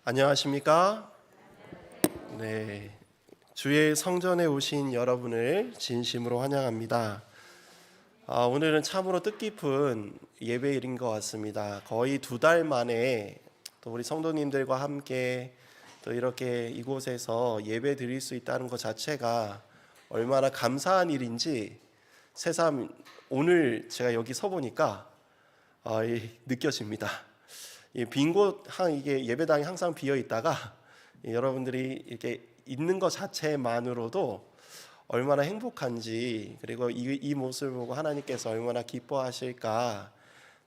안녕하십니까? 네, 주의 성전에 오신 여러분을 진심으로 환영합니다. 오늘은 참으로 뜻깊은 예배일인 것 같습니다. 거의 2달 만에 또 우리 성도님들과 함께 또 이렇게 이곳에서 예배 드릴 수 있다는 것 자체가 얼마나 감사한 일인지 새삼 오늘 제가 여기 서 보니까 느껴집니다. 빈 곳, 이게 예배당이 항상 비어 있다가 여러분들이 이렇게 있는 것 자체만으로도 얼마나 행복한지, 그리고 이 모습을 보고 하나님께서 얼마나 기뻐하실까,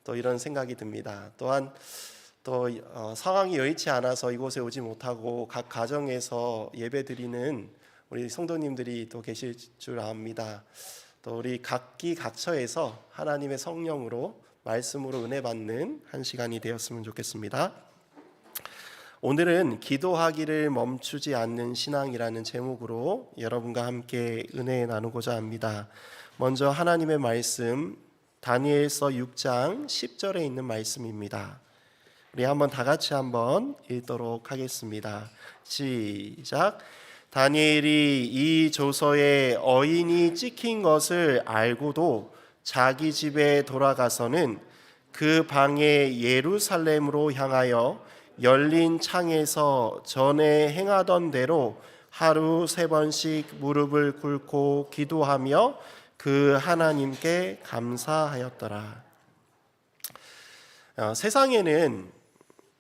또 이런 생각이 듭니다. 또한 또 상황이 여의치 않아서 이곳에 오지 못하고 각 가정에서 예배 드리는 우리 성도님들이 또 계실 줄 압니다. 또 우리 각기각처에서 하나님의 성령으로 말씀으로 은혜 받는 한 시간이 되었으면 좋겠습니다. 오늘은 기도하기를 멈추지 않는 신앙이라는 제목으로 여러분과 함께 은혜 나누고자 합니다. 먼저 하나님의 말씀, 다니엘서 6장 10절에 있는 말씀입니다. 우리 한번 다 같이 한번 읽도록 하겠습니다. 시작. 다니엘이 이 조서에 어인이 찍힌 것을 알고도 자기 집에 돌아가서는 그 방에 예루살렘으로 향하여 열린 창에서 전에 행하던 대로 하루 3번씩 무릎을 꿇고 기도하며 그 하나님께 감사하였더라. 세상에는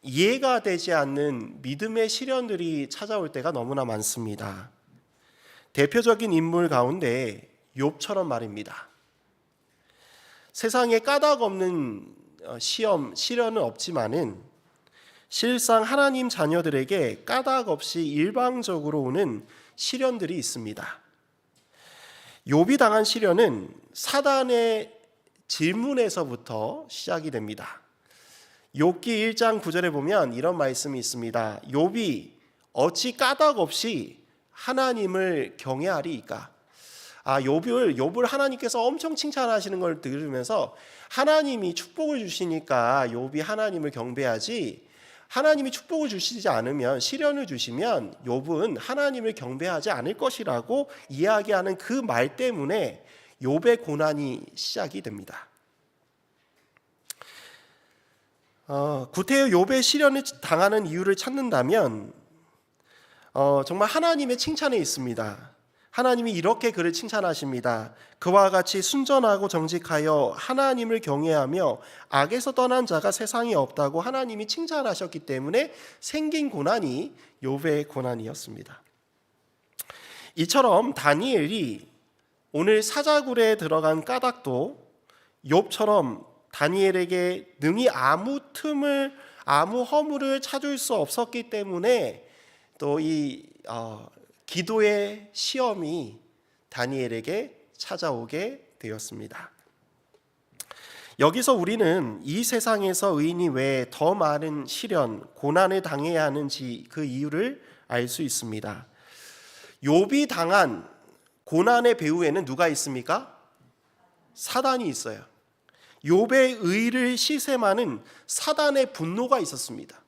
이해가 되지 않는 믿음의 시련들이 찾아올 때가 너무나 많습니다. 대표적인 인물 가운데 욥처럼 말입니다. 세상에 까닭 없는 시련은 없지만은 실상 하나님 자녀들에게 까닭 없이 일방적으로 오는 시련들이 있습니다. 욥이 당한 시련은 사단의 질문에서부터 시작이 됩니다. 욥기 1장 9절에 보면 이런 말씀이 있습니다. 욥이 어찌 까닭 없이 하나님을 경외하리이까? 욥을 하나님께서 엄청 칭찬하시는 걸 들으면서 하나님이 축복을 주시니까 욥이 하나님을 경배하지, 하나님이 축복을 주시지 않으면, 시련을 주시면 욥은 하나님을 경배하지 않을 것이라고 이야기하는 그 말 때문에 욥의 고난이 시작이 됩니다. 구태여 욥의 시련을 당하는 이유를 찾는다면 정말 하나님의 칭찬에 있습니다. 하나님이 이렇게 그를 칭찬하십니다. 그와 같이 순전하고 정직하여 하나님을 경외하며 악에서 떠난 자가 세상에 없다고 하나님이 칭찬하셨기 때문에 생긴 고난이 욥의 고난이었습니다. 이처럼 다니엘이 오늘 사자굴에 들어간 까닭도 욥처럼 다니엘에게 능히 아무 허물을 찾을 수 없었기 때문에 또 이 기도의 시험이 다니엘에게 찾아오게 되었습니다. 여기서 우리는 이 세상에서 의인이 왜 더 많은 시련, 고난을 당해야 하는지 그 이유를 알 수 있습니다. 욥이 당한 고난의 배후에는 누가 있습니까? 사단이 있어요. 욥의 의를 시샘하는 사단의 분노가 있었습니다.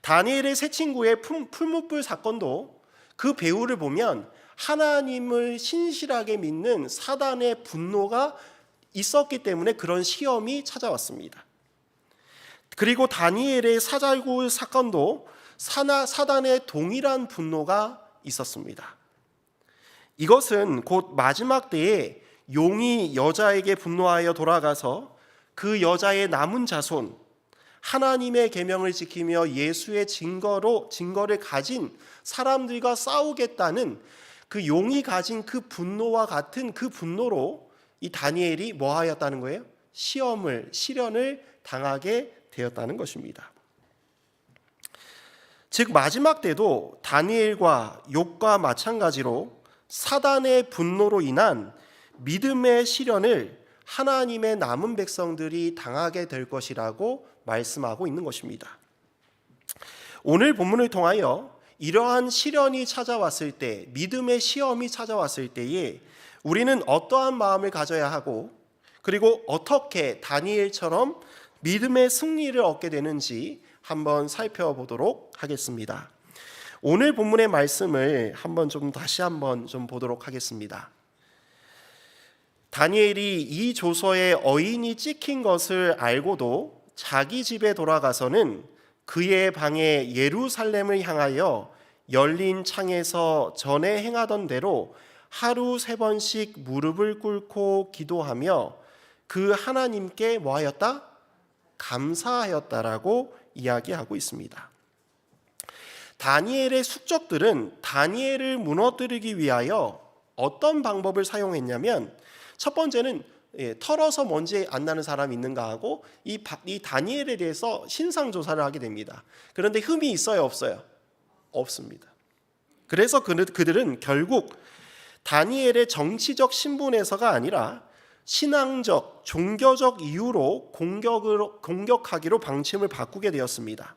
다니엘의 세 친구의 풀무불 사건도 그 배후를 보면 하나님을 신실하게 믿는 사단의 분노가 있었기 때문에 그런 시험이 찾아왔습니다. 그리고 다니엘의 사자굴 사건도 사단의 동일한 분노가 있었습니다. 이것은 곧 마지막 때에 용이 여자에게 분노하여 돌아가서 그 여자의 남은 자손, 하나님의 계명을 지키며 예수의 증거를 가진 사람들과 싸우겠다는 그 용이 가진 그 분노와 같은 그 분노로 이 다니엘이 뭐 하였다는 거예요? 시련을 당하게 되었다는 것입니다. 즉 마지막 때도 다니엘과 욥과 마찬가지로 사단의 분노로 인한 믿음의 시련을 하나님의 남은 백성들이 당하게 될 것이라고 말씀하고 있는 것입니다. 오늘 본문을 통하여 이러한 시련이 찾아왔을 때, 믿음의 시험이 찾아왔을 때에 우리는 어떠한 마음을 가져야 하고, 그리고 어떻게 다니엘처럼 믿음의 승리를 얻게 되는지 한번 살펴보도록 하겠습니다. 오늘 본문의 말씀을 다시 한번 보도록 하겠습니다. 다니엘이 이 조서에 어인이 찍힌 것을 알고도 자기 집에 돌아가서는 그의 방에 예루살렘을 향하여 열린 창에서 전에 행하던 대로 하루 3번씩 무릎을 꿇고 기도하며 그 하나님께 뭐하였다? 감사하였다라고 이야기하고 있습니다. 다니엘의 숙적들은 다니엘을 무너뜨리기 위하여 어떤 방법을 사용했냐면, 첫 번째는 털어서 먼지 안 나는 사람이 있는가 하고 이 다니엘에 대해서 신상 조사를 하게 됩니다. 그런데 흠이 있어요, 없어요? 없습니다. 그래서 그들은 결국 다니엘의 정치적 신분에서가 아니라 신앙적, 종교적 이유로 공격하기로 방침을 바꾸게 되었습니다.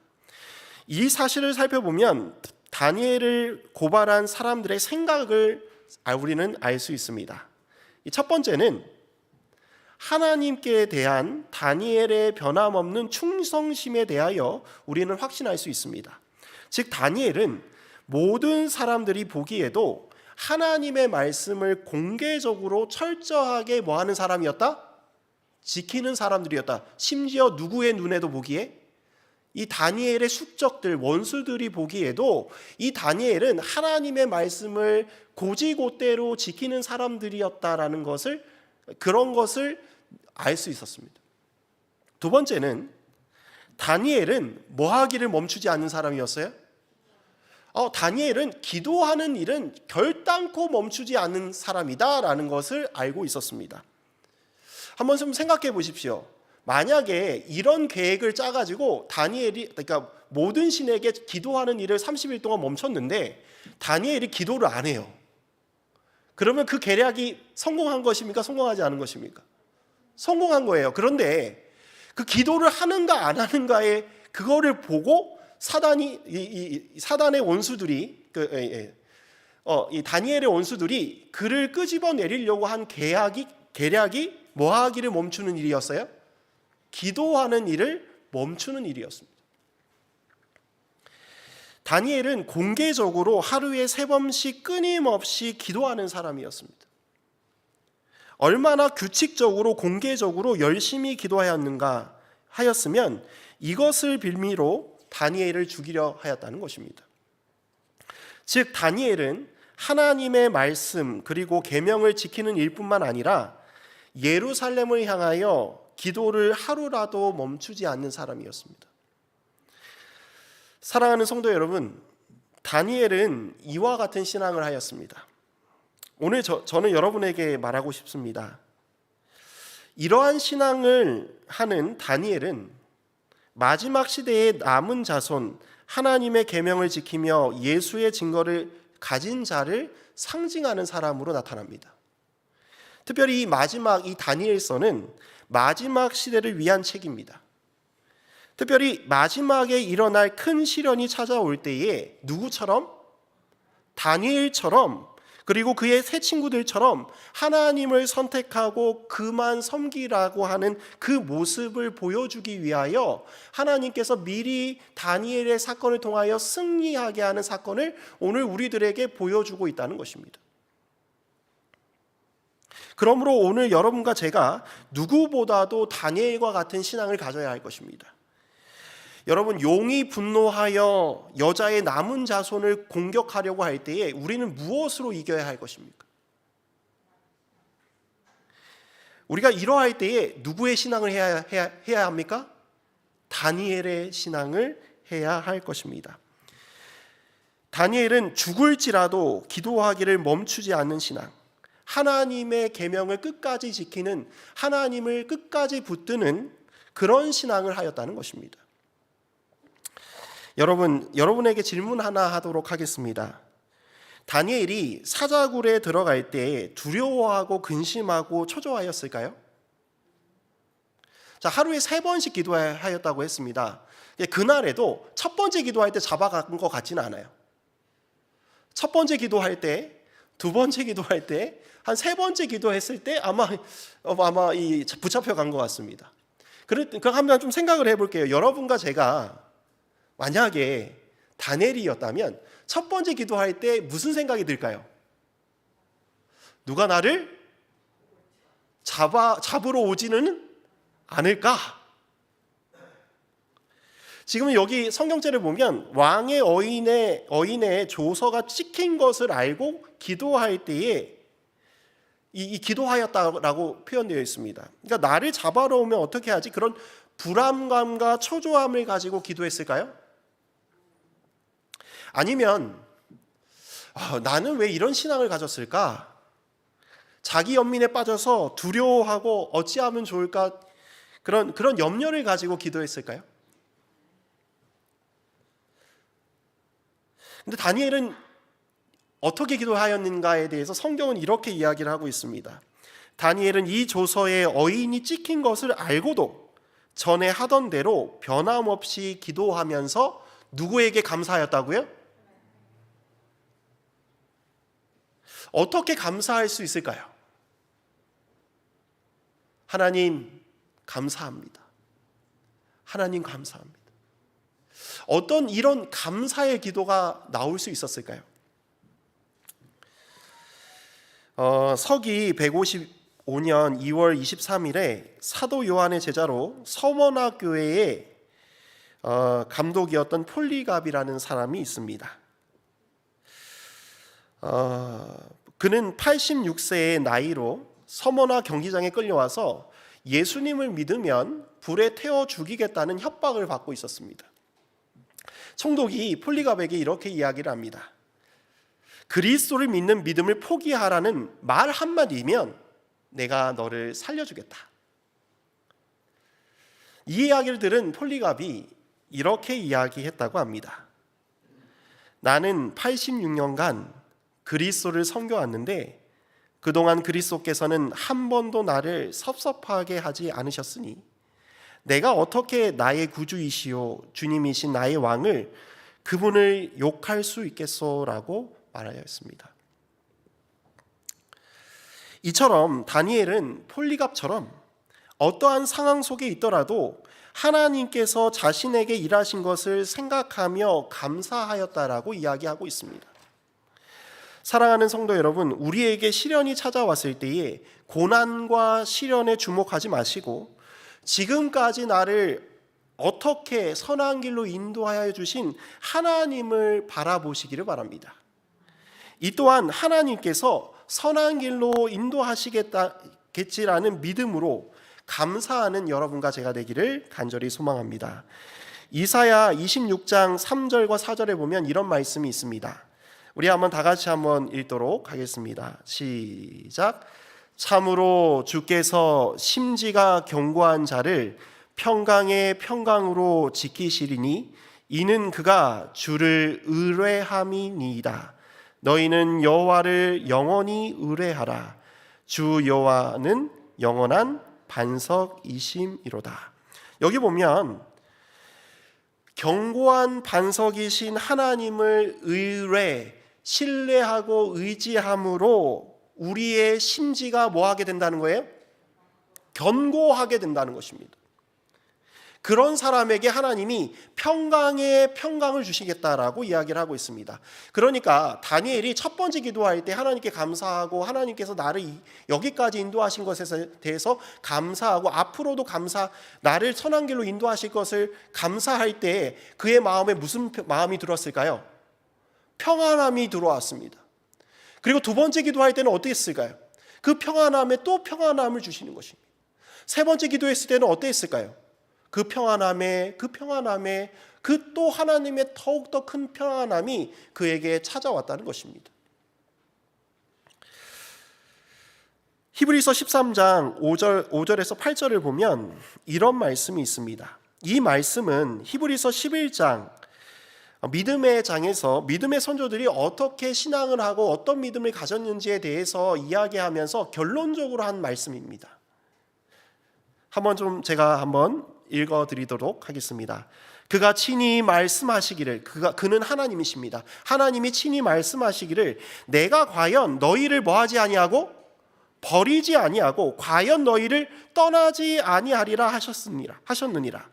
이 사실을 살펴보면 다니엘을 고발한 사람들의 생각을 우리는 알 수 있습니다. 첫 번째는 하나님께 대한 다니엘의 변함없는 충성심에 대하여 우리는 확신할 수 있습니다. 즉 다니엘은 모든 사람들이 보기에도 하나님의 말씀을 공개적으로 철저하게 뭐하는 사람이었다? 지키는 사람들이었다. 심지어 누구의 눈에도 보기에? 이 다니엘의 숙적들, 원수들이 보기에도 이 다니엘은 하나님의 말씀을 고지고대로 지키는 사람들이었다라는 것을, 그런 것을 알 수 있었습니다. 두 번째는 다니엘은 뭐 하기를 멈추지 않는 사람이었어요? 다니엘은 기도하는 일은 결단코 멈추지 않는 사람이다라는 것을 알고 있었습니다. 한번 좀 생각해 보십시오. 만약에 이런 계획을 짜가지고 그러니까 모든 신에게 기도하는 일을 30일 동안 멈췄는데 다니엘이 기도를 안 해요. 그러면 그 계략이 성공한 것입니까? 성공하지 않은 것입니까? 성공한 거예요. 그런데 그 기도를 하는가 안 하는가의 그거를 보고 사단의 원수들이 이 다니엘의 원수들이 그를 끄집어내리려고 한 계략이 뭐 하기를 멈추는 일이었어요? 기도하는 일을 멈추는 일이었습니다. 다니엘은 공개적으로 하루에 3번씩 끊임없이 기도하는 사람이었습니다. 얼마나 규칙적으로 공개적으로 열심히 기도하였는가 하였으면 이것을 빌미로 다니엘을 죽이려 하였다는 것입니다. 즉 다니엘은 하나님의 말씀 그리고 계명을 지키는 일뿐만 아니라 예루살렘을 향하여 기도를 하루라도 멈추지 않는 사람이었습니다. 사랑하는 성도 여러분, 다니엘은 이와 같은 신앙을 하였습니다. 오늘 저는 여러분에게 말하고 싶습니다. 이러한 신앙을 하는 다니엘은 마지막 시대의 남은 자손, 하나님의 계명을 지키며 예수의 증거를 가진 자를 상징하는 사람으로 나타납니다. 특별히 이 다니엘서는 마지막 시대를 위한 책입니다. 특별히 마지막에 일어날 큰 시련이 찾아올 때에 누구처럼? 다니엘처럼, 그리고 그의 세 친구들처럼 하나님을 선택하고 그만 섬기라고 하는 그 모습을 보여주기 위하여 하나님께서 미리 다니엘의 사건을 통하여 승리하게 하는 사건을 오늘 우리들에게 보여주고 있다는 것입니다. 그러므로 오늘 여러분과 제가 누구보다도 다니엘과 같은 신앙을 가져야 할 것입니다. 여러분, 용이 분노하여 여자의 남은 자손을 공격하려고 할 때에 우리는 무엇으로 이겨야 할 것입니까? 우리가 이러할 때에 누구의 신앙을 해야 합니까? 다니엘의 신앙을 해야 할 것입니다. 다니엘은 죽을지라도 기도하기를 멈추지 않는 신앙, 하나님의 계명을 끝까지 지키는, 하나님을 끝까지 붙드는 그런 신앙을 하였다는 것입니다. 여러분에게 질문 하나 하도록 하겠습니다. 다니엘이 사자굴에 들어갈 때 두려워하고 근심하고 초조하였을까요? 자, 하루에 3번씩 기도하였다고 했습니다. 그날에도 첫 번째 기도할 때 잡아간 것 같지는 않아요. 첫 번째 기도할 때, 두 번째 기도할 때, 한 3번째 기도했을 때 아마 붙잡혀 간 것 같습니다. 그럼 한번 좀 생각을 해볼게요. 여러분과 제가 만약에 다니엘이었다면 첫 번째 기도할 때 무슨 생각이 들까요? 누가 나를 잡으러 오지는 않을까? 지금 여기 성경제를 보면 왕의 어인의 조서가 찍힌 것을 알고 기도할 때에 이 기도하였다라고 표현되어 있습니다. 그러니까 나를 잡아러 오면 어떻게 하지? 그런 불안감과 초조함을 가지고 기도했을까요? 아니면 나는 왜 이런 신앙을 가졌을까? 자기 연민에 빠져서 두려워하고 어찌하면 좋을까? 그런 염려를 가지고 기도했을까요? 근데 다니엘은 어떻게 기도하였는가에 대해서 성경은 이렇게 이야기를 하고 있습니다. 다니엘은 이 조서에 어인이 찍힌 것을 알고도 전에 하던 대로 변함없이 기도하면서 누구에게 감사하였다고요? 어떻게 감사할 수 있을까요? 하나님 감사합니다. 하나님 감사합니다. 어떤 이런 감사의 기도가 나올 수 있었을까요? 서기 155년 2월 23일에 사도 요한의 제자로 서머나 교회의 감독이었던 폴리갑이라는 사람이 있습니다. 그는 86세의 나이로 서머나 경기장에 끌려와서 예수님을 믿으면 불에 태워 죽이겠다는 협박을 받고 있었습니다. 총독이 폴리갑에게 이렇게 이야기를 합니다. 그리스도를 믿는 믿음을 포기하라는 말 한마디면 내가 너를 살려주겠다. 이 이야기를 들은 폴리갑이 이렇게 이야기했다고 합니다. 나는 86년간 그리스도를 섬겨왔는데 그동안 그리스도께서는 한 번도 나를 섭섭하게 하지 않으셨으니 내가 어떻게 나의 구주이시오 주님이신 나의 왕을 그분을 욕할 수 있겠소라고 말하였습니다. 이처럼 다니엘은 폴리갑처럼 어떠한 상황 속에 있더라도 하나님께서 자신에게 일하신 것을 생각하며 감사하였다라고 이야기하고 있습니다. 사랑하는 성도 여러분, 우리에게 시련이 찾아왔을 때에 고난과 시련에 주목하지 마시고 지금까지 나를 어떻게 선한 길로 인도하여 주신 하나님을 바라보시기를 바랍니다. 이 또한 하나님께서 선한 길로 인도하시겠지라는 믿음으로 감사하는 여러분과 제가 되기를 간절히 소망합니다. 이사야 26장 3절과 4절에 보면 이런 말씀이 있습니다. 우리 한번 다 같이 한번 읽도록 하겠습니다. 시작. 참으로 주께서 심지가 견고한 자를 평강의 평강으로 지키시리니 이는 그가 주를 의뢰함이니이다. 너희는 여호와를 영원히 의뢰하라. 주 여호와는 영원한 반석이심이로다. 여기 보면 견고한 반석이신 하나님을 신뢰하고 의지함으로 우리의 심지가 뭐하게 된다는 거예요? 견고하게 된다는 것입니다. 그런 사람에게 하나님이 평강의 평강을 주시겠다라고 이야기를 하고 있습니다. 그러니까 다니엘이 첫 번째 기도할 때 하나님께 감사하고 하나님께서 나를 여기까지 인도하신 것에 대해서 감사하고 앞으로도 나를 선한 길로 인도하실 것을 감사할 때 그의 마음에 무슨 마음이 들었을까요? 평안함이 들어왔습니다. 그리고 두 번째 기도할 때는 어떻게 했을까요? 그 평안함에 또 평안함을 주시는 것입니다. 세 번째 기도했을 때는 어땠을까요? 그 평안함에 그 또 하나님의 더욱더 큰 평안함이 그에게 찾아왔다는 것입니다. 히브리서 13장 5절에서 8절을 보면 이런 말씀이 있습니다. 이 말씀은 히브리서 11장 믿음의 장에서 믿음의 선조들이 어떻게 신앙을 하고 어떤 믿음을 가졌는지에 대해서 이야기하면서 결론적으로 한 말씀입니다. 제가 한번 읽어드리도록 하겠습니다. 그가 친히 말씀하시기를, 그는 하나님이십니다. 하나님이 친히 말씀하시기를 내가 과연 너희를 뭐하지 아니하고 버리지 아니하고 과연 너희를 떠나지 아니하리라 하셨느니라.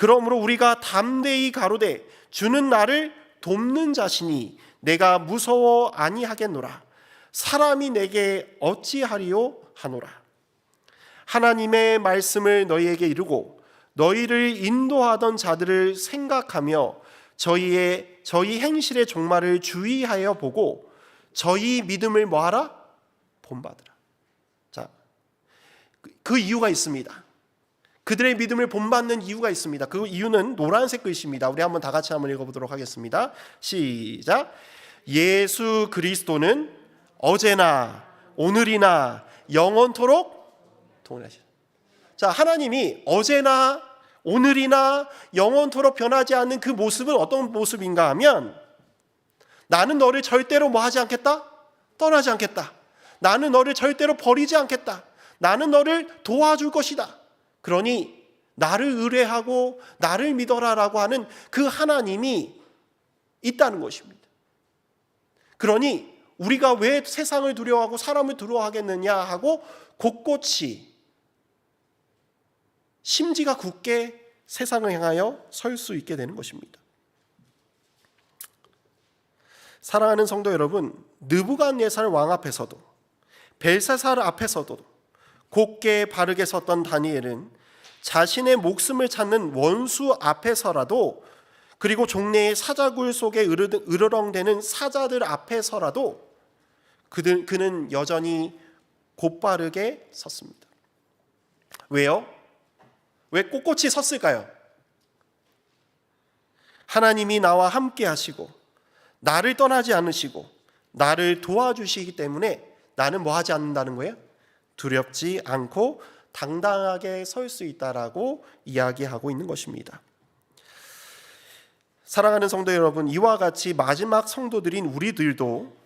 그러므로 우리가 담대히 가로되 주는 나를 돕는 자시니 내가 무서워 아니하겠노라. 사람이 내게 어찌하리요 하노라. 하나님의 말씀을 너희에게 이루고 너희를 인도하던 자들을 생각하며 저희 행실의 종말을 주의하여 보고 저희 믿음을 뭐하라? 본받으라. 자, 그 이유가 있습니다. 그들의 믿음을 본받는 이유가 있습니다. 그 이유는 노란색 글씨입니다. 우리 한번 다 같이 한번 읽어보도록 하겠습니다. 시작. 예수 그리스도는 어제나 오늘이나 영원토록 동일하시다. 자, 하나님이 어제나 오늘이나 영원토록 변하지 않는 그 모습은 어떤 모습인가 하면, 나는 너를 절대로 뭐 하지 않겠다? 떠나지 않겠다. 나는 너를 절대로 버리지 않겠다. 나는 너를 도와줄 것이다. 그러니 나를 의뢰하고 나를 믿어라라고 하는 그 하나님이 있다는 것입니다. 그러니 우리가 왜 세상을 두려워하고 사람을 두려워하겠느냐 하고 곳곳이 심지가 굳게 세상을 향하여 설 수 있게 되는 것입니다. 사랑하는 성도 여러분, 느부갓네살 왕 앞에서도 벨사살 앞에서도 곧게 바르게 섰던 다니엘은 자신의 목숨을 찾는 원수 앞에서라도, 그리고 종래의 사자굴 속에 으르렁대는 사자들 앞에서라도 그는 여전히 곧바르게 섰습니다. 왜요? 왜 꼿꼿이 섰을까요? 하나님이 나와 함께 하시고 나를 떠나지 않으시고 나를 도와주시기 때문에 나는 뭐 하지 않는다는 거예요? 두렵지 않고 당당하게 설 수 있다라고 이야기하고 있는 것입니다. 사랑하는 성도 여러분, 이와 같이 마지막 성도들인 우리들도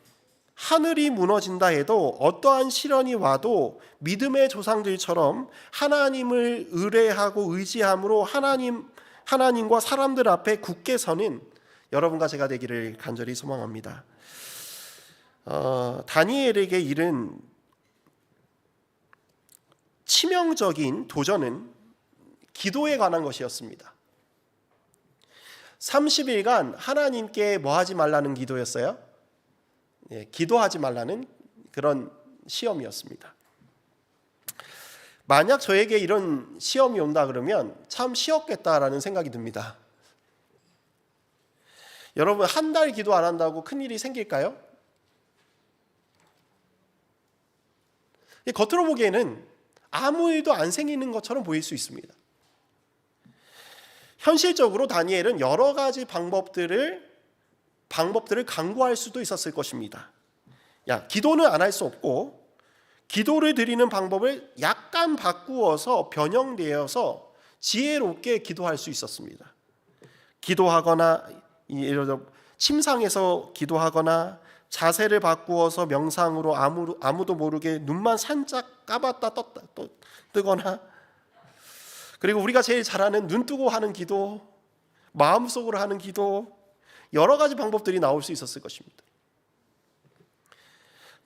하늘이 무너진다 해도, 어떠한 시련이 와도 믿음의 조상들처럼 하나님을 의뢰하고 의지함으로 하나님과 사람들 앞에 굳게 서는 여러분과 제가 되기를 간절히 소망합니다. 다니엘에게 이른 치명적인 도전은 기도에 관한 것이었습니다. 30일간 하나님께 뭐 하지 말라는 기도였어요? 기도하지 말라는 그런 시험이었습니다. 만약 저에게 이런 시험이 온다 그러면 참 쉬웠겠다라는 생각이 듭니다. 여러분, 한 달 기도 안 한다고 큰일이 생길까요? 겉으로 보기에는 아무 일도 안 생기는 것처럼 보일 수 있습니다. 현실적으로 다니엘은 여러 가지 방법들을 강구할 수도 있었을 것입니다. 기도는 안 할 수 없고, 기도를 드리는 방법을 약간 바꾸어서 변형되어서 지혜롭게 기도할 수 있었습니다. 기도하거나, 예를 들어 침상에서 기도하거나, 자세를 바꾸어서 명상으로 아무도 모르게 눈만 살짝 감았다 떴다 또 뜨거나, 그리고 우리가 제일 잘하는 눈 뜨고 하는 기도, 마음속으로 하는 기도, 여러 가지 방법들이 나올 수 있었을 것입니다.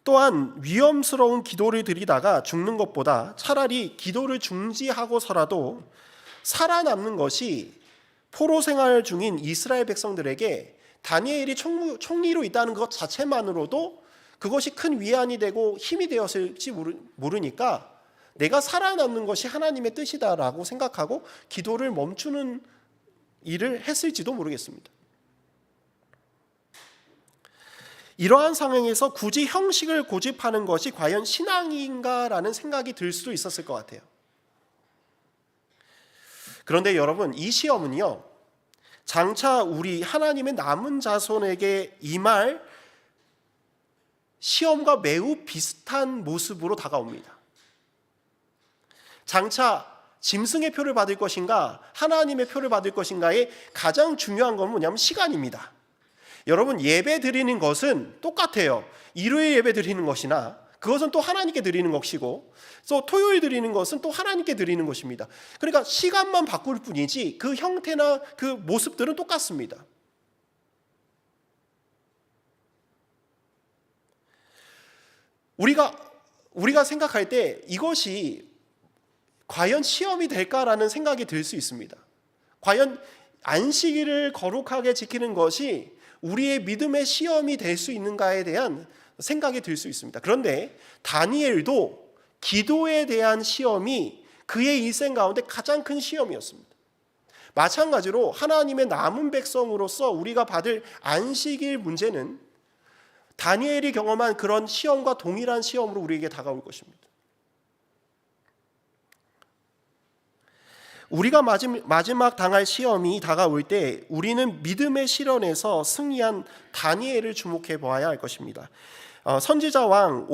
또한 위험스러운 기도를 드리다가 죽는 것보다 차라리 기도를 중지하고서라도 살아남는 것이 포로 생활 중인 이스라엘 백성들에게 다니엘이 총리로 있다는 것 자체만으로도 그것이 큰 위안이 되고 힘이 되었을지 모르니까 내가 살아남는 것이 하나님의 뜻이다라고 생각하고 기도를 멈추는 일을 했을지도 모르겠습니다. 이러한 상황에서 굳이 형식을 고집하는 것이 과연 신앙인가라는 생각이 들 수도 있었을 것 같아요. 그런데 여러분, 이 시험은요, 장차 우리 하나님의 남은 자손에게 임할 시험과 매우 비슷한 모습으로 다가옵니다. 장차 짐승의 표를 받을 것인가 하나님의 표를 받을 것인가의 가장 중요한 건 뭐냐면 시간입니다. 여러분, 예배 드리는 것은 똑같아요. 일요일 예배 드리는 것이나 그것은 또 하나님께 드리는 것이고, 또 토요일 드리는 것은 또 하나님께 드리는 것입니다. 그러니까 시간만 바꿀 뿐이지 그 형태나 그 모습들은 똑같습니다. 우리가 생각할 때 이것이 과연 시험이 될까라는 생각이 들 수 있습니다. 과연 안식일을 거룩하게 지키는 것이 우리의 믿음의 시험이 될 수 있는가에 대한 생각이 들 수 있습니다. 그런데 다니엘도 기도에 대한 시험이 그의 일생 가운데 가장 큰 시험이었습니다. 마찬가지로 하나님의 남은 백성으로서 우리가 받을 안식일 문제는 다니엘이 경험한 그런 시험과 동일한 시험으로 우리에게 다가올 것입니다. 우리가 마지막 당할 시험이 다가올 때 우리는 믿음의 실현에서 승리한 다니엘을 주목해 보아야 할 것입니다. 선지자왕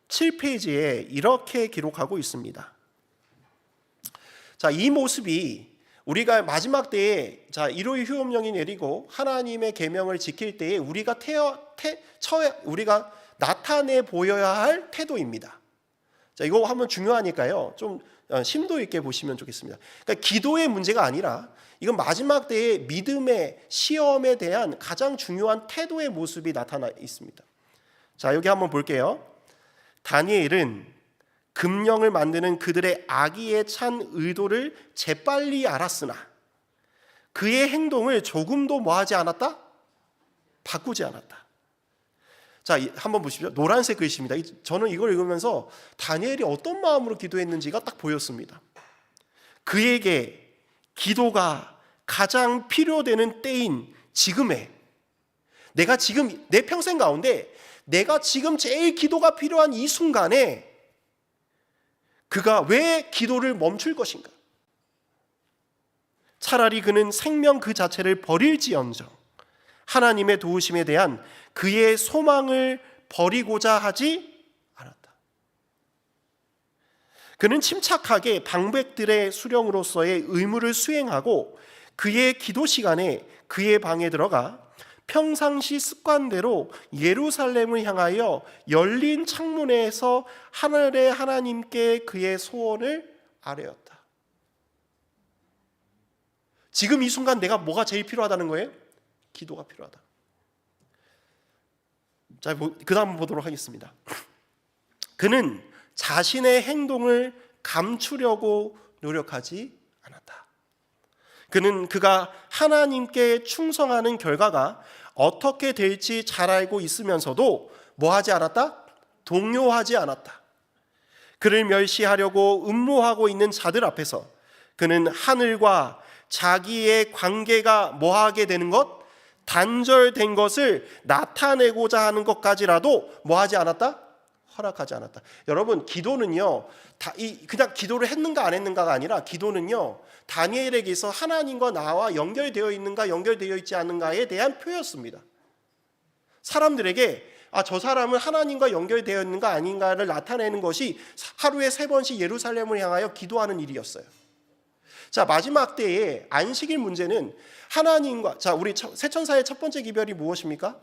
517페이지에 이렇게 기록하고 있습니다. 자, 이 모습이 우리가 마지막 때에 일요일 휴업령이 내리고 하나님의 계명을 지킬 때에 우리가 나타내 보여야 할 태도입니다. 자, 이거 한번 중요하니까요. 좀 심도 있게 보시면 좋겠습니다. 그러니까 기도의 문제가 아니라 이건 마지막 때의 믿음의 시험에 대한 가장 중요한 태도의 모습이 나타나 있습니다. 자, 여기 한번 볼게요. 다니엘은 금령을 만드는 그들의 악의에 찬 의도를 재빨리 알았으나 그의 행동을 조금도 뭐하지 않았다? 바꾸지 않았다. 자, 한번 보십시오. 노란색 글씨입니다. 저는 이걸 읽으면서 다니엘이 어떤 마음으로 기도했는지가 딱 보였습니다. 그에게 기도가 가장 필요되는 때인 지금에, 내가 지금 내 평생 가운데 내가 지금 제일 기도가 필요한 이 순간에 그가 왜 기도를 멈출 것인가? 차라리 그는 생명 그 자체를 버릴지언정 하나님의 도우심에 대한 그의 소망을 버리고자 하지 않았다. 그는 침착하게 방백들의 수령으로서의 의무를 수행하고 그의 기도 시간에 그의 방에 들어가 평상시 습관대로 예루살렘을 향하여 열린 창문에서 하늘의 하나님께 그의 소원을 아뢰었다. 지금 이 순간 내가 뭐가 제일 필요하다는 거예요? 기도가 필요하다. 자, 그 다음 보도록 하겠습니다. 그는 자신의 행동을 감추려고 노력하지 않았다. 그가 하나님께 충성하는 결과가 어떻게 될지 잘 알고 있으면서도 뭐하지 않았다? 동요하지 않았다. 그를 멸시하려고 음모하고 있는 자들 앞에서 그는 하늘과 자기의 관계가 뭐하게 되는 것? 단절된 것을 나타내고자 하는 것까지라도 뭐하지 않았다? 허락하지 않았다. 여러분, 기도는요, 그냥 기도를 했는가 안 했는가가 아니라 기도는요, 다니엘에게서 하나님과 나와 연결되어 있는가 연결되어 있지 않는가에 대한 표였습니다. 사람들에게 저 사람은 하나님과 연결되어 있는가 아닌가를 나타내는 것이 하루에 3번씩 예루살렘을 향하여 기도하는 일이었어요. 자, 마지막 때의 안식일 문제는 하나님과, 우리 세천사의 첫 번째 기별이 무엇입니까?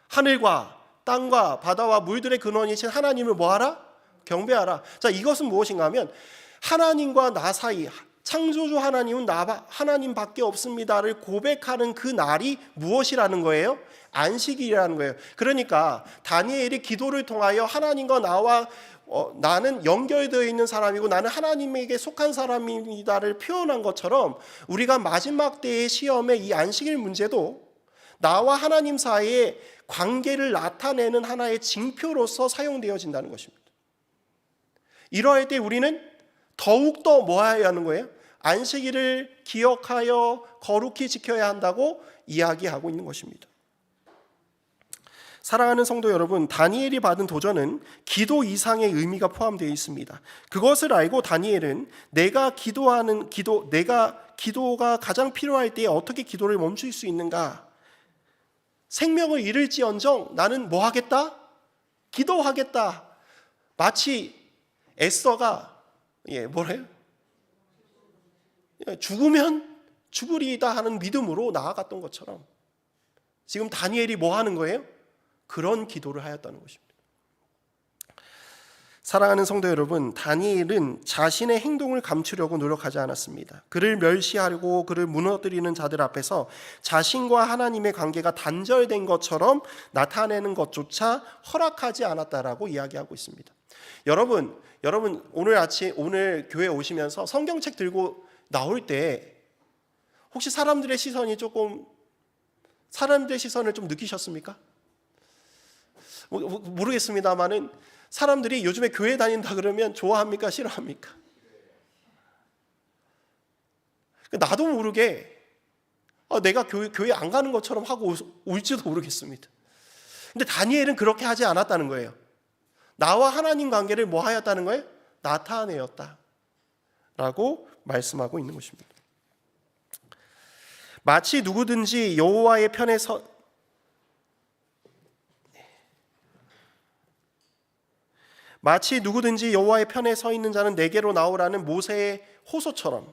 하늘과 땅과 바다와 물들의 근원이신 하나님을 뭐하라? 경배하라. 자, 이것은 무엇인가 하면 하나님과 나 사이, 창조주 하나님은 하나님밖에 없습니다를 고백하는 그 날이 무엇이라는 거예요? 안식일이라는 거예요. 그러니까 다니엘이 기도를 통하여 하나님과 나는 연결되어 있는 사람이고 나는 하나님에게 속한 사람이다를 표현한 것처럼 우리가 마지막 때의 시험에 이 안식일 문제도 나와 하나님 사이의 관계를 나타내는 하나의 징표로서 사용되어진다는 것입니다. 이러할 때 우리는 더욱더 뭐 해야 하는 거예요? 안식일을 기억하여 거룩히 지켜야 한다고 이야기하고 있는 것입니다. 사랑하는 성도 여러분, 다니엘이 받은 도전은 기도 이상의 의미가 포함되어 있습니다. 그것을 알고 다니엘은 내가 기도가 가장 필요할 때에 어떻게 기도를 멈출 수 있는가? 생명을 잃을지언정 나는 뭐 하겠다? 기도하겠다. 마치 에스더가 뭐래요? 죽으면 죽으리이다 하는 믿음으로 나아갔던 것처럼 지금 다니엘이 뭐 하는 거예요? 그런 기도를 하였다는 것입니다. 사랑하는 성도 여러분, 다니엘은 자신의 행동을 감추려고 노력하지 않았습니다. 그를 멸시하려고 그를 무너뜨리는 자들 앞에서 자신과 하나님의 관계가 단절된 것처럼 나타내는 것조차 허락하지 않았다라고 이야기하고 있습니다. 여러분 오늘 교회 오시면서 성경책 들고 나올 때 혹시 사람들의 시선을 좀 느끼셨습니까? 모르겠습니다만은 사람들이 요즘에 교회 다닌다 그러면 좋아합니까? 싫어합니까? 나도 모르게 내가 교회 안 가는 것처럼 하고 올지도 모르겠습니다. 근데 다니엘은 그렇게 하지 않았다는 거예요. 나와 하나님 관계를 뭐 하였다는 거예요? 나타내었다 라고 말씀하고 있는 것입니다. 마치 누구든지 여호와의 편에 서 있는 자는 내게로 나오라는 모세의 호소처럼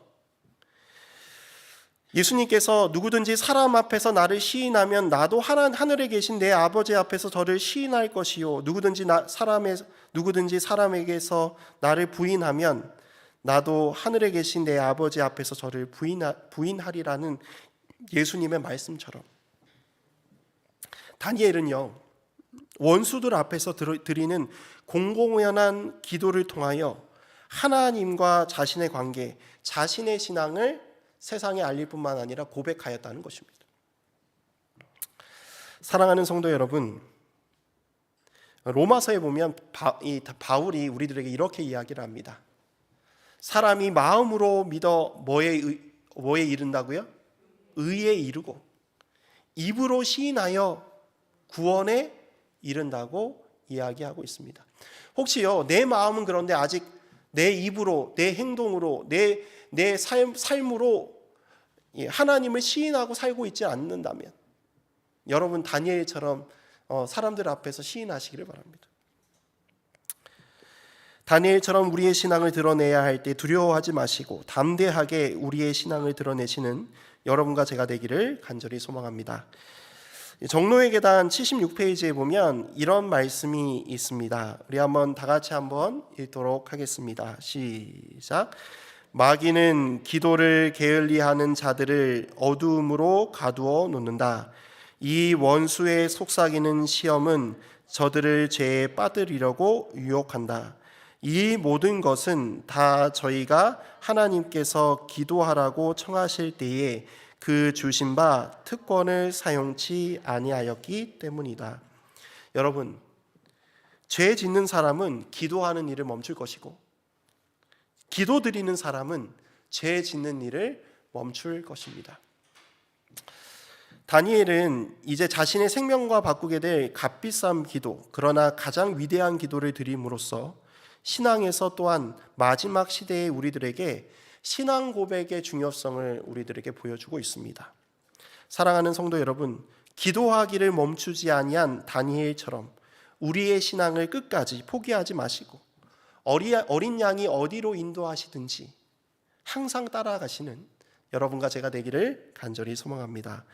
예수님께서 누구든지 사람 앞에서 나를 시인하면 나도 하늘에 계신 내 아버지 앞에서 저를 시인할 것이요 누구든지 사람에게서 나를 부인하면 나도 하늘에 계신 내 아버지 앞에서 저를 부인하리라는 예수님의 말씀처럼 다니엘은요 원수들 앞에서 드리는 공공연한 기도를 통하여 하나님과 자신의 관계, 자신의 신앙을 세상에 알릴 뿐만 아니라 고백하였다는 것입니다. 사랑하는 성도 여러분, 로마서에 보면 바울이 우리들에게 이렇게 이야기를 합니다. 사람이 마음으로 믿어 뭐에 이른다고요? 의에 이르고 입으로 시인하여 구원에 이른다고 이야기하고 있습니다. 혹시요 내 마음은 그런데 아직 내 입으로, 내 행동으로, 내 삶으로 하나님을 시인하고 살고 있지 않는다면 여러분 다니엘처럼 사람들 앞에서 시인하시기를 바랍니다. 다니엘처럼 우리의 신앙을 드러내야 할 때 두려워하지 마시고 담대하게 우리의 신앙을 드러내시는 여러분과 제가 되기를 간절히 소망합니다. 정로의 계단 76페이지에 보면 이런 말씀이 있습니다. 우리 다 같이 한번 읽도록 하겠습니다. 시작. 마귀는 기도를 게을리하는 자들을 어두움으로 가두어 놓는다. 이 원수의 속삭이는 시험은 저들을 죄에 빠뜨리려고 유혹한다. 이 모든 것은 다 저희가 하나님께서 기도하라고 청하실 때에 그 주신 바 특권을 사용치 아니하였기 때문이다. 여러분, 죄 짓는 사람은 기도하는 일을 멈출 것이고 기도 드리는 사람은 죄 짓는 일을 멈출 것입니다. 다니엘은 이제 자신의 생명과 바꾸게 될 값비싼 기도, 그러나 가장 위대한 기도를 드림으로써 신앙에서 또한 마지막 시대의 우리들에게 신앙 고백의 중요성을 우리들에게 보여주고 있습니다. 사랑하는 성도 여러분, 기도하기를 멈추지 아니한 다니엘처럼 우리의 신앙을 끝까지 포기하지 마시고 어린 양이 어디로 인도하시든지 항상 따라가시는 여러분과 제가 되기를 간절히 소망합니다.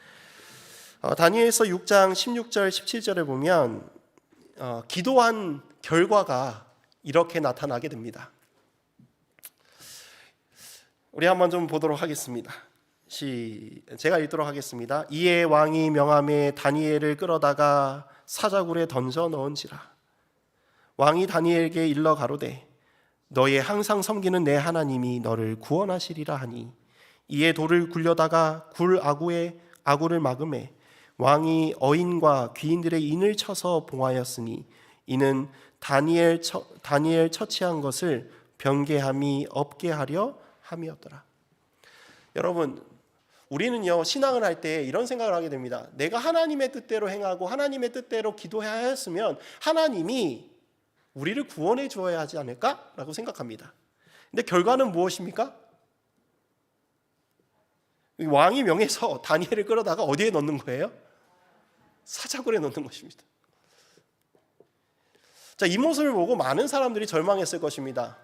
다니엘서 6장 16절 17절에 보면 기도한 결과가 이렇게 나타나게 됩니다. 우리 한번 좀 보도록 하겠습니다. 제가 읽도록 하겠습니다. 이에 왕이 명함에 다니엘을 끌어다가 사자굴에 던져 넣은지라. 왕이 다니엘에게 일러 가로되 너의 항상 섬기는 내 하나님이 너를 구원하시리라 하니 이에 돌을 굴려다가 굴 아구를 막음에 왕이 어인과 귀인들의 인을 쳐서 봉하였으니 이는 다니엘 처치한 것을 변개함이 없게 하려 함이었더라. 여러분, 우리는요 신앙을 할 때 이런 생각을 하게 됩니다. 내가 하나님의 뜻대로 행하고 하나님의 뜻대로 기도해야 했으면 하나님이 우리를 구원해 주어야 하지 않을까라고 생각합니다. 근데 결과는 무엇입니까? 왕이 명해서 다니엘을 끌어다가 어디에 넣는 거예요? 사자굴에 넣는 것입니다. 자, 이 모습을 보고 많은 사람들이 절망했을 것입니다.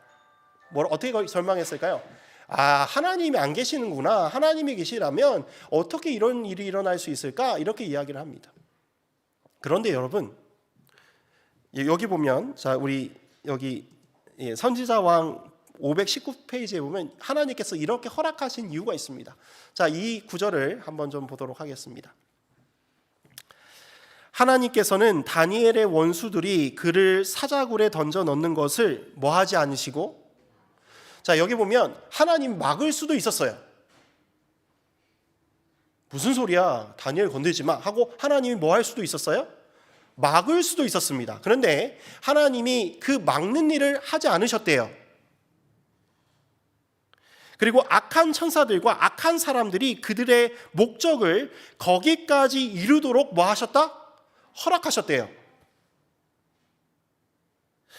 어떻게 절망했을까요? 하나님이 안 계시는구나. 하나님이 계시라면 어떻게 이런 일이 일어날 수 있을까? 이렇게 이야기를 합니다. 그런데 여러분, 여기 보면 우리 여기 선지자왕 519페이지에 보면 하나님께서 이렇게 허락하신 이유가 있습니다. 자, 이 구절을 한번 좀 보도록 하겠습니다. 하나님께서는 다니엘의 원수들이 그를 사자굴에 던져 넣는 것을 뭐 하지 않으시고, 자, 여기 보면 하나님 막을 수도 있었어요. 무슨 소리야, 다니엘 건들지 마 하고 하나님이 뭐 할 수도 있었어요? 막을 수도 있었습니다. 그런데 하나님이 그 막는 일을 하지 않으셨대요. 그리고 악한 천사들과 악한 사람들이 그들의 목적을 거기까지 이루도록 뭐 하셨다? 허락하셨대요.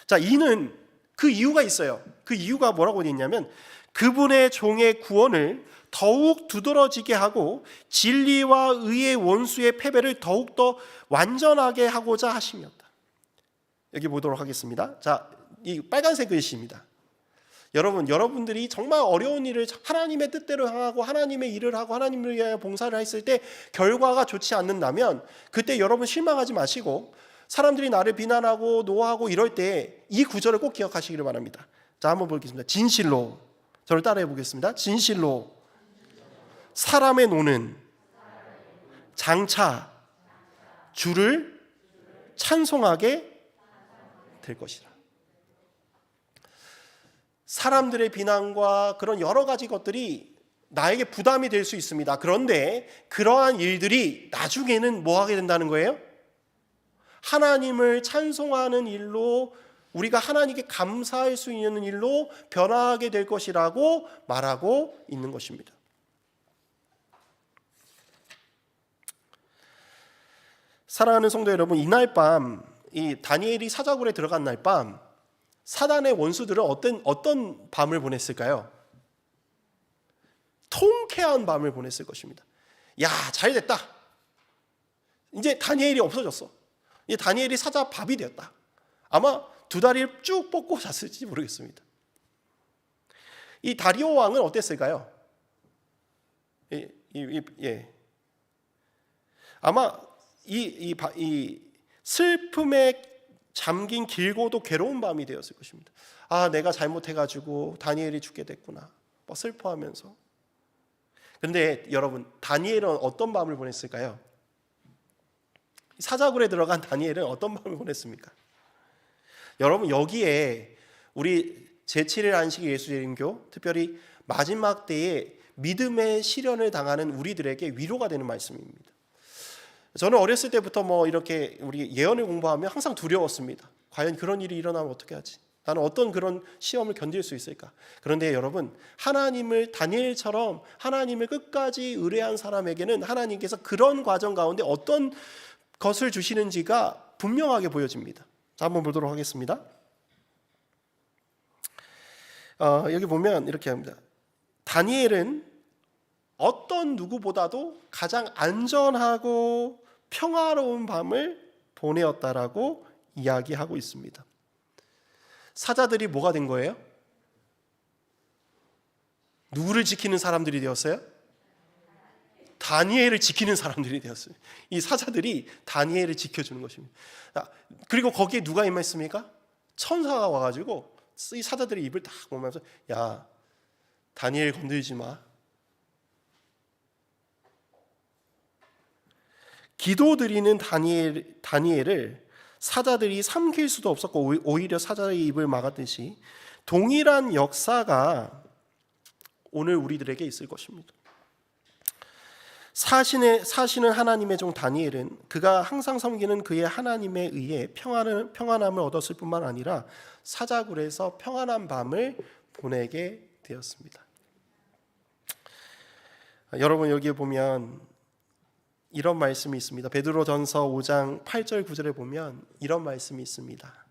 자, 이는 그 이유가 있어요. 그 이유가 뭐라고 되어 있냐면, 그분의 종의 구원을 더욱 두드러지게 하고 진리와 의의 원수의 패배를 더욱더 완전하게 하고자 하심이었다. 여기 보도록 하겠습니다. 자, 이 빨간색 글씨입니다. 여러분들이 정말 어려운 일을 하나님의 뜻대로 향하고 하나님의 일을 하고 하나님을 위하여 봉사를 했을 때 결과가 좋지 않는다면 그때 여러분 실망하지 마시고, 사람들이 나를 비난하고 노하고 이럴 때 이 구절을 꼭 기억하시기를 바랍니다. 자, 한번 보겠습니다. 진실로, 저를 따라해 보겠습니다. 진실로 사람의 노는 장차 주를 찬송하게 될 것이라. 사람들의 비난과 그런 여러 가지 것들이 나에게 부담이 될 수 있습니다. 그런데 그러한 일들이 나중에는 뭐 하게 된다는 거예요? 하나님을 찬송하는 일로, 우리가 하나님께 감사할 수 있는 일로 변화하게 될 것이라고 말하고 있는 것입니다. 사랑하는 성도 여러분, 이날 밤, 이 다니엘이 사자굴에 들어간 날 밤, 사단의 원수들은 어떤 밤을 보냈을까요? 통쾌한 밤을 보냈을 것입니다. 야, 잘 됐다. 이제 다니엘이 없어졌어. 이제 다니엘이 사자 밥이 되었다. 아마 두 다리를 쭉 뻗고 잤을지 모르겠습니다. 이 다리오 왕은 어땠을까요? 아마 이 슬픔에 잠긴 길고도 괴로운 밤이 되었을 것입니다. 아, 내가 잘못해가지고 다니엘이 죽게 됐구나, 뭐 슬퍼하면서. 그런데 여러분, 다니엘은 어떤 밤을 보냈을까요? 사자굴에 들어간 다니엘은 어떤 밤을 보냈습니까? 여러분, 여기에 우리 제7일 안식 예수님교, 특별히 마지막 때에 믿음의 시련을 당하는 우리들에게 위로가 되는 말씀입니다. 저는 어렸을 때부터 뭐 이렇게 우리 예언을 공부하면 항상 두려웠습니다. 과연 그런 일이 일어나면 어떻게 하지? 나는 어떤 그런 시험을 견딜 수 있을까? 그런데 여러분, 하나님을, 다니엘처럼 하나님을 끝까지 의뢰한 사람에게는 하나님께서 그런 과정 가운데 어떤 것을 주시는지가 분명하게 보여집니다. 자, 한번 보도록 하겠습니다. 여기 보면 이렇게 합니다. 다니엘은 어떤 누구보다도 가장 안전하고 평화로운 밤을 보내었다라고 이야기하고 있습니다. 사자들이 뭐가 된 거예요? 누구를 지키는 사람들이 되었어요? 다니엘을 지키는 사람들이 되었어요. 이 사자들이 다니엘을 지켜주는 것입니다. 그리고 거기에 누가 임했습니까? 천사가 와가지고 이 사자들의 입을 딱 보면서, 야, 다니엘 건들지 마. 기도드리는 다니엘을 사자들이 삼킬 수도 없었고 오히려 사자의 입을 막았듯이 동일한 역사가 오늘 우리들에게 있을 것입니다. 사시는 하나님의 종 다니엘은 그가 항상 섬기는 그의 하나님에 의해 평안함을 얻었을 뿐만 아니라 사자굴에서 평안한 밤을 보내게 되었습니다. 여러분, 여기에 보면 이런 말씀이 있습니다. 베드로전서 5장 8절 9절에 보면 이런 말씀이 있습니다.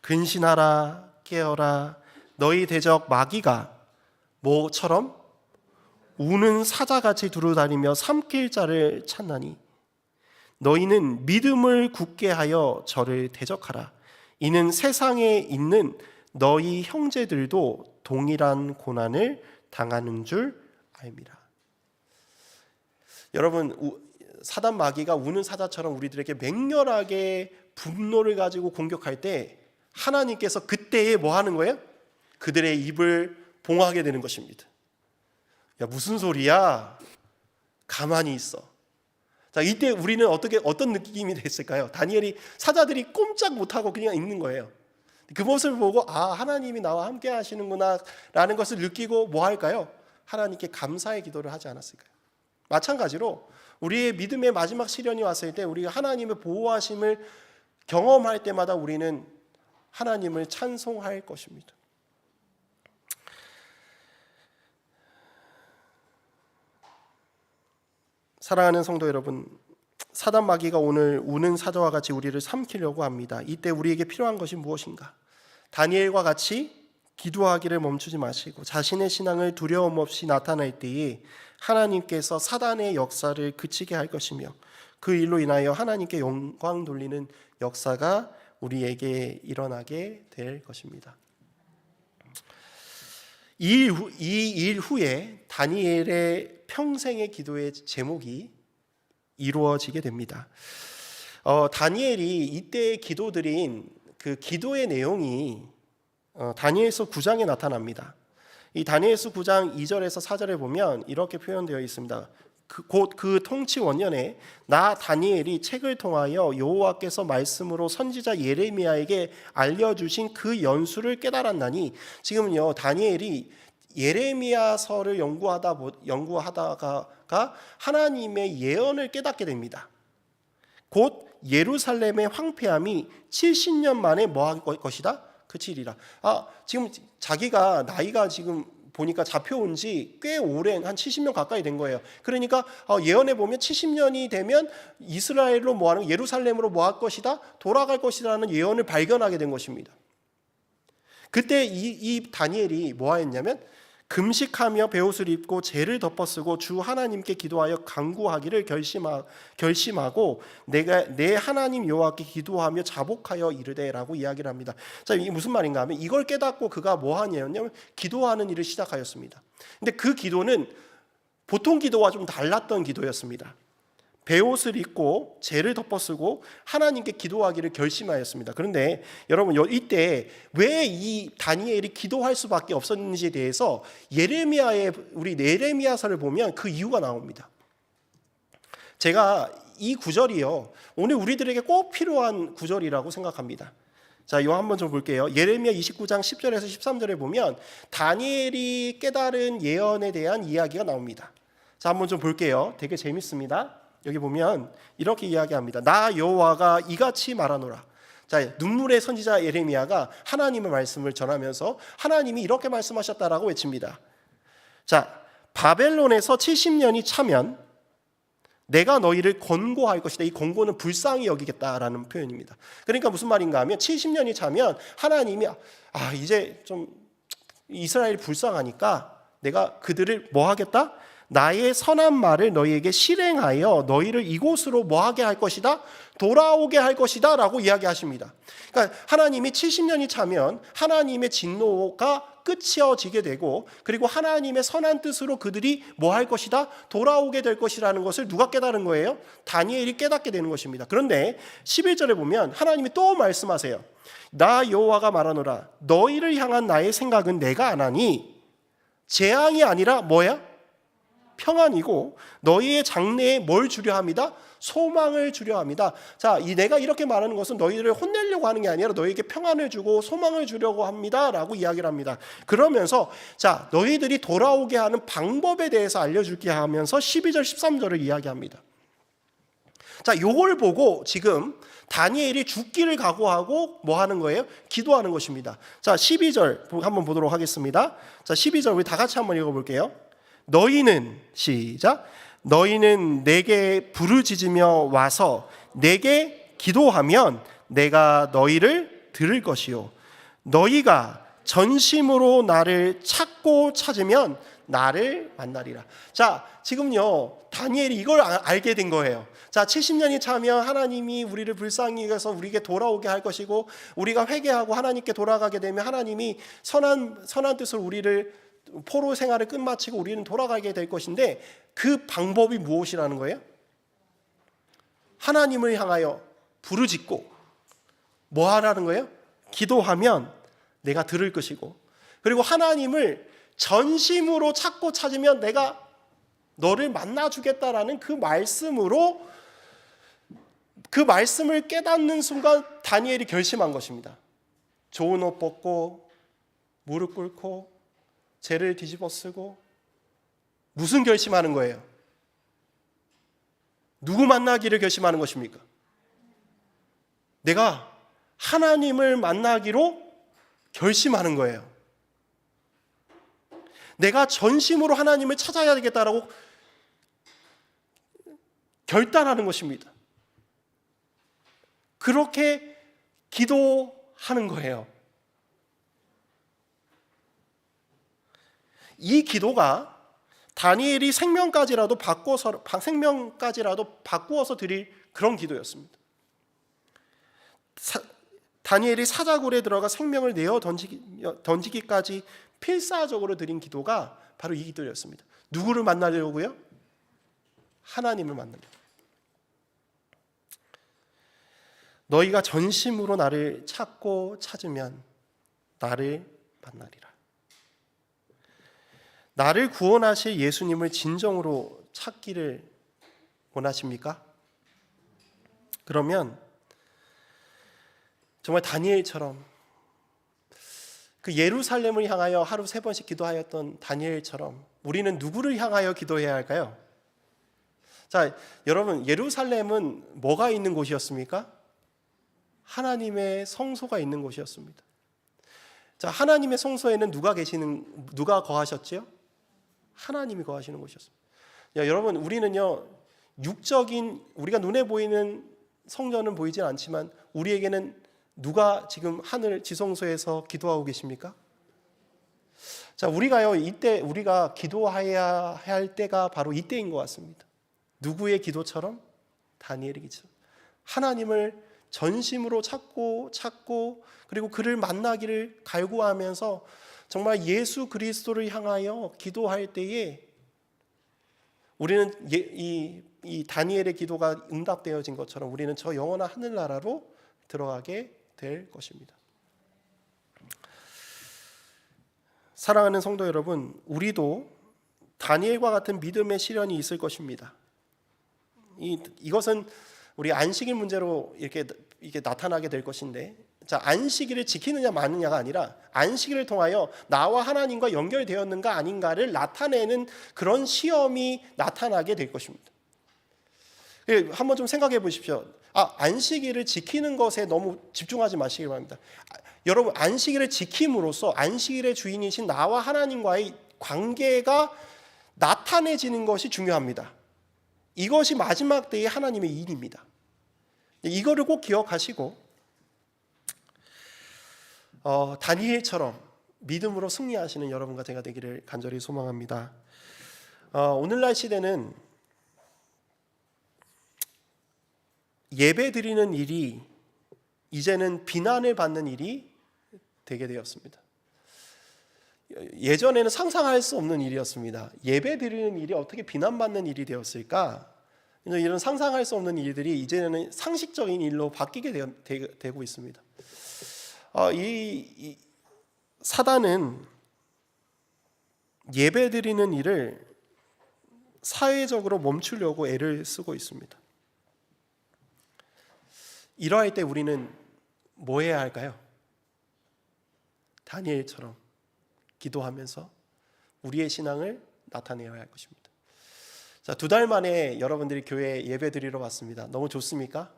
근신하라, 깨어라, 너희 대적 마귀가 뭐처럼 우는 사자같이 두루다니며 삼킬 자를 찾나니 너희는 믿음을 굳게 하여 저를 대적하라. 이는 세상에 있는 너희 형제들도 동일한 고난을 당하는 줄 알미라. 여러분, 사단 마귀가 우는 사자처럼 우리들에게 맹렬하게 분노를 가지고 공격할 때 하나님께서 그때에 뭐 하는 거예요? 그들의 입을 봉하게 되는 것입니다. 야, 무슨 소리야? 가만히 있어. 자, 이때 우리는 어떤 느낌이 됐을까요? 다니엘이 사자들이 꼼짝 못하고 그냥 있는 거예요. 그 모습을 보고 하나님이 나와 함께 하시는구나 라는 것을 느끼고 뭐 할까요? 하나님께 감사의 기도를 하지 않았을까요? 마찬가지로 우리의 믿음의 마지막 시련이 왔을 때 우리가 하나님의 보호하심을 경험할 때마다 우리는 하나님을 찬송할 것입니다. 사랑하는 성도 여러분, 사단 마귀가 오늘 우는 사자와 같이 우리를 삼키려고 합니다. 이때 우리에게 필요한 것이 무엇인가? 다니엘과 같이 기도하기를 멈추지 마시고 자신의 신앙을 두려움 없이 나타낼 때에 하나님께서 사단의 역사를 그치게 할 것이며 그 일로 인하여 하나님께 영광 돌리는 역사가 우리에게 일어나게 될 것입니다. 이 일 후에 다니엘의 평생의 기도의 제목이 이루어지게 됩니다. 다니엘이 이때 기도드린 그 기도의 내용이 다니엘서 9장에 나타납니다. 이 다니엘서 9장 2절에서 4절에 보면 이렇게 표현되어 있습니다. 곧 그 통치 원년에 나 다니엘이 책을 통하여 여호와께서 말씀으로 선지자 예레미야에게 알려주신 그 연수를 깨달았나니, 지금은요 다니엘이 예레미야서를 연구하다가 하나님의 예언을 깨닫게 됩니다. 곧 예루살렘의 황폐함이 70년 만에 뭐 할 것이다? 그치리라. 지금 자기가 나이가 지금 보니까 잡혀온 지 꽤 오랜 한 70년 가까이 된 거예요. 그러니까 예언에 보면 70년이 되면 이스라엘로 뭐 하는, 예루살렘으로 뭐 할 것이다? 돌아갈 것이라는 예언을 발견하게 된 것입니다. 그때 이 다니엘이 뭐 했냐면 금식하며 베옷을 입고 재를 덮어쓰고 주 하나님께 기도하여 간구하기를 결심하고 내가 내 하나님 여호와께 기도하며 자복하여 이르되라고 이야기를 합니다. 자, 이게 무슨 말인가 하면 이걸 깨닫고 그가 뭐 하냐면 기도하는 일을 시작하였습니다. 근데 그 기도는 보통 기도와 좀 달랐던 기도였습니다. 베옷을 입고 재를 덮어쓰고 하나님께 기도하기를 결심하였습니다. 그런데 여러분, 이때 왜 이 다니엘이 기도할 수밖에 없었는지에 대해서 우리 예레미야서를 보면 그 이유가 나옵니다. 제가 이 구절이요 오늘 우리들에게 꼭 필요한 구절이라고 생각합니다. 자, 이거 한번 좀 볼게요. 예레미야 29장 10절에서 13절에 보면 다니엘이 깨달은 예언에 대한 이야기가 나옵니다. 자, 한번 좀 볼게요. 되게 재밌습니다. 여기 보면 이렇게 이야기합니다. 나 여호와가 이같이 말하노라. 자, 눈물의 선지자 예레미야가 하나님의 말씀을 전하면서 하나님이 이렇게 말씀하셨다라고 외칩니다. 자, 바벨론에서 70년이 차면 내가 너희를 권고할 것이다. 이 권고는 불쌍히 여기겠다라는 표현입니다. 그러니까 무슨 말인가 하면 70년이 차면 하나님이 이제 좀 이스라엘이 불쌍하니까 내가 그들을 뭐 하겠다? 나의 선한 말을 너희에게 실행하여 너희를 이곳으로 뭐하게 할 것이다? 돌아오게 할 것이다 라고 이야기하십니다. 그러니까 하나님이 70년이 차면 하나님의 진노가 끝이어지게 되고, 그리고 하나님의 선한 뜻으로 그들이 뭐 할 것이다? 돌아오게 될 것이라는 것을 누가 깨달은 거예요? 다니엘이 깨닫게 되는 것입니다. 그런데 11절에 보면 하나님이 또 말씀하세요. 나 여호와가 말하노라. 너희를 향한 나의 생각은 내가 안 하니 재앙이 아니라 뭐야? 평안이고 너희의 장래에 뭘 주려 합니다? 소망을 주려 합니다. 자, 내가 이렇게 말하는 것은 너희들을 혼내려고 하는 게 아니라 너희에게 평안을 주고 소망을 주려고 합니다 라고 이야기를 합니다. 그러면서 자, 너희들이 돌아오게 하는 방법에 대해서 알려줄게 하면서 12절 13절을 이야기합니다. 자, 요걸 보고 지금 다니엘이 죽기를 각오하고 뭐 하는 거예요? 기도하는 것입니다. 자, 12절 한번 보도록 하겠습니다. 자, 12절 우리 다 같이 한번 읽어볼게요. 너희는 시작. 너희는 내게 부르짖으며 와서 내게 기도하면 내가 너희를 들을 것이요 너희가 전심으로 나를 찾고 찾으면 나를 만나리라. 자, 지금요 다니엘이 이걸 알게 된 거예요. 자, 70년이 차면 하나님이 우리를 불쌍히 여겨서 우리에게 돌아오게 할 것이고, 우리가 회개하고 하나님께 돌아가게 되면 하나님이 선한 뜻으로 우리를 포로 생활을 끝마치고 우리는 돌아가게 될 것인데, 그 방법이 무엇이라는 거예요? 하나님을 향하여 부르짖고 뭐 하라는 거예요? 기도하면 내가 들을 것이고, 그리고 하나님을 전심으로 찾고 찾으면 내가 너를 만나주겠다라는 그 말씀으로 그 말씀을 깨닫는 순간 다니엘이 결심한 것입니다. 좋은 옷 벗고 무릎 꿇고 죄를 뒤집어 쓰고 무슨 결심하는 거예요? 누구 만나기를 결심하는 것입니까? 내가 하나님을 만나기로 결심하는 거예요. 내가 전심으로 하나님을 찾아야 되겠다라고 결단하는 것입니다. 그렇게 기도하는 거예요. 이 기도가 다니엘이 생명까지라도 바꾸어서 드릴 그런 기도였습니다. 다니엘이 사자굴에 들어가 생명을 내어 던지기까지 필사적으로 드린 기도가 바로 이 기도였습니다. 누구를 만나려고요? 하나님을 만나려고. 너희가 전심으로 나를 찾고 찾으면 나를 만나리라. 나를 구원하실 예수님을 진정으로 찾기를 원하십니까? 그러면 정말 다니엘처럼 그 예루살렘을 향하여 하루 3번씩 기도하였던 다니엘처럼 우리는 누구를 향하여 기도해야 할까요? 자, 여러분, 예루살렘은 뭐가 있는 곳이었습니까? 하나님의 성소가 있는 곳이었습니다. 자, 하나님의 성소에는 누가 거하셨지요? 하나님이 거하시는 곳이었습니다. 여러분, 우리는요, 육적인 우리가 눈에 보이는 성전은 보이진 않지만 우리에게는 누가 지금 하늘 지성소에서 기도하고 계십니까? 자, 이때 우리가 기도해야 할 때가 바로 이때인 것 같습니다. 누구의 기도처럼? 다니엘의 기도처럼. 하나님을 전심으로 찾고 그리고 그를 만나기를 갈구하면서 정말 예수 그리스도를 향하여 기도할 때에 우리는 이 다니엘의 기도가 응답되어진 것처럼 우리는 저 영원한 하늘나라로 들어가게 될 것입니다. 사랑하는 성도 여러분, 우리도 다니엘과 같은 믿음의 시련이 있을 것입니다. 이것은 우리 안식일 문제로 이렇게 나타나게 될 것인데, 자, 안식일을 지키느냐 마느냐가 아니라 안식일을 통하여 나와 하나님과 연결되었는가 아닌가를 나타내는 그런 시험이 나타나게 될 것입니다. 한번 좀 생각해 보십시오. 안식일을 지키는 것에 너무 집중하지 마시기 바랍니다. 여러분, 안식일을 지킴으로써 안식일의 주인이신 나와 하나님과의 관계가 나타내지는 것이 중요합니다. 이것이 마지막 때의 하나님의 일입니다. 이거를 꼭 기억하시고 다니엘처럼 믿음으로 승리하시는 여러분과 제가 되기를 간절히 소망합니다. 오늘날 시대는 예배 드리는 일이 이제는 비난을 받는 일이 되게 되었습니다. 예전에는 상상할 수 없는 일이었습니다. 예배 드리는 일이 어떻게 비난받는 일이 되었을까? 이런 상상할 수 없는 일들이 이제는 상식적인 일로 바뀌게 되고 있습니다. 이 사단은 예배 드리는 일을 사회적으로 멈추려고 애를 쓰고 있습니다. 이러할 때 우리는 뭐 해야 할까요? 다니엘처럼 기도하면서 우리의 신앙을 나타내야 할 것입니다. 자, 2달 만에 여러분들이 교회에 예배 드리러 왔습니다. 너무 좋습니까?